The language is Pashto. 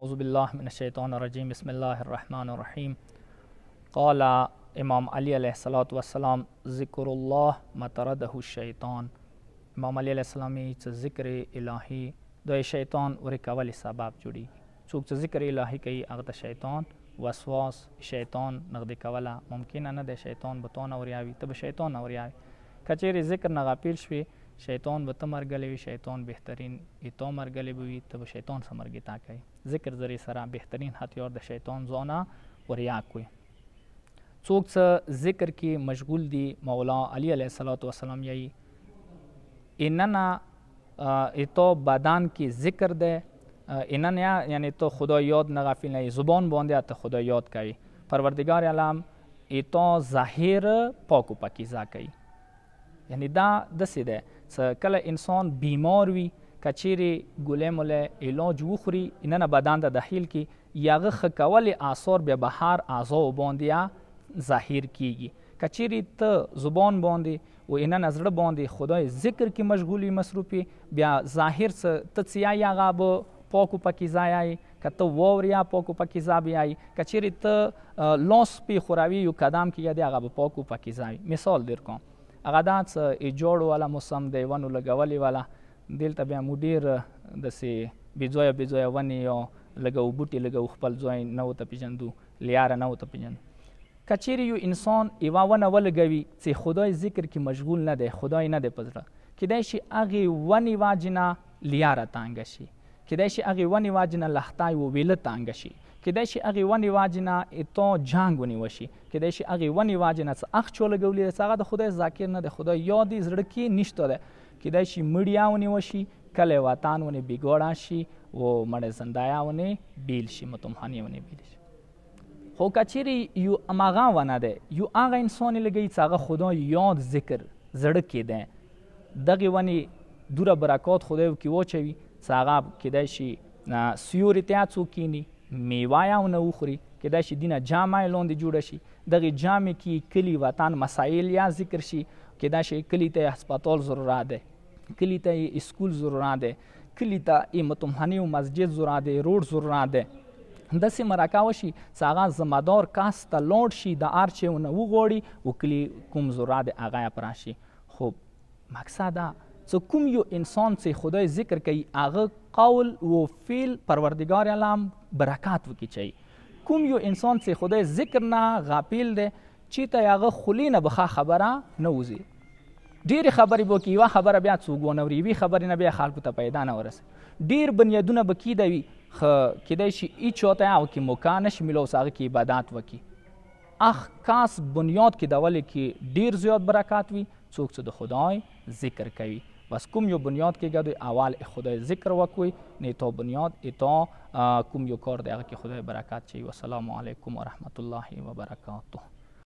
أعوذ بالله من الشیطان الرجیم بسم الله الرحمن الرحیم. قال امام علی علیه السلام ذکر الله مطرده الشیطان. امام علی علیه السلام چې ذکر الهی د شیطان ورکول سبب جوړي. څوک چې ذکر الهی کوي هغه ته شیطان وسواس شیطان نغدي کوله ممکن نه د شیطان به تو نه وریاوي ته به شیطان نه وریاوي. کچېرې ذکر نه غافل شوي شیطان به ته مرګلی وي شیطان بهترین ایتو مرګلی به وي ته به شیطان سره مرګي تا کوي. ذکر ذریعه سره بهترین هتیار د شیطان ځانه وریا کوي. څوک څه ذکر کې مشغول دي مولا علی علیه السلام یی ایننا ایتو بدن کې ذکر ده ایننا یعنی تو خدا یاد نه غافل نه زبان باندې ته خدا یاد کوي. پروردگار عالم ایتو ظاهر پاک و پاکیزه کوي. یعنی دا داسې ده چې کله انسان بیمار وي کچېرې ګولې مولې علاج وخوري اینه بدن ته داخل کی یاغه ښه کولې آثار بیا بهر اعضاو باندې ظاهر کیږي. کچېرې ته زبان باندې و اینه زړه باندې خدای ذکر کې مشغولي مصروفي بیا ظاهر څه ته څه یایي هغه به پاک و پاکیزه یایي که ته واوریا پاک و پاکیزه به یایي کچېرې ته لاس پې خوروي یو قدم کې یادې هغه به پاک و پاکیزه وي. مثال در کوم هغه دا څه جوړ والا موسم دی ونو لګولې والا دلته بیا مو ډېر داسې بېځایه بېځایه ونې یا لږه بوټي لږه خپل ځای نه ورته پېژندو لیاره نه ورته پېژنو. که چیرې یو انسان یوه ونه ولګوي چې خدای ذکر کې مشغول نه دی خدای نه دی په زړه کیدای شي هغې ونې واجې نه لیاره تانګه شي کیدای شي هغې ونې واجې نه لښتی و ویله تانګه شي کیدای شي هغې ونې واجې نه اتو جنګ ونیوه شي کیدای شي هغې ونې واجې نه څه اخ چولګولي دی څه هغه د خدای ذاکر نه دی خدای یاد یې زړه کې نشته دی. کیدای شي مړیا ونیوه شي کلی وطن ونې بیګوړه شي و مړی زندایا ونې بیل شي متمهانې ونې بیل شي. خو که چیرې یو هماغه ونه دی یو هغه انسان یې لګوي چې هغه خدای یاد ذکر زړه کې دی دغې ونې دوره برکات خدای ورکې واچوي چې هغه کیدای شي سیوري ته څوک کیني میوه یې ونه وخوري کیدای شي دینه جامه یې لاندې جوړه شي دغې جامې کې کلي وطن مسایل یا ذکر شي کیدای شي کلي ته یې هسپتال ضرورت دی کلي ته یې اسکول ضرورت دی کلي ته یې متمهانې و مسجد ضرورت دی روډ ضرورت دی داسې مرکه وشي چې هغه ذمهدار کس ته لاړ شي د هر چې ونه وغواړي و کلي کوم ضرورت دی هغه یې پوره شي. خو مقصد دا څه کوم یو انسان چې خدای ذکر کوي هغه قول و فعل پروردگار عالم برکات وکړي چي کوم یو انسان چې خدای ذکر نه غافل دی چې ته هغه خولې نه به ښه خبره نه وځي ډېرې خبرې به وکړي یوه خبره بیا څوک ونه اوري یوې خبرې نه بیا خلکو ته پیدا نه ورسي ډېر بنیادونه به کیده وي ښه کیدای شي هېچ چا ته هغه کې موقع نه شي میلاو هغه کې عبادت وکړي اخ کاس بنیاد کېدولې کې ډېر زیات برکات وي څوک چې د خدای ذکر کوي. بس کوم یو بنیاد کې ګدوی اول خدای ذکر وکوي نه تو بنیاد ایتو کوم یو کار دی هغه کې خدای برکات چي. والسلام علیکم ورحمت الله وبرکاته.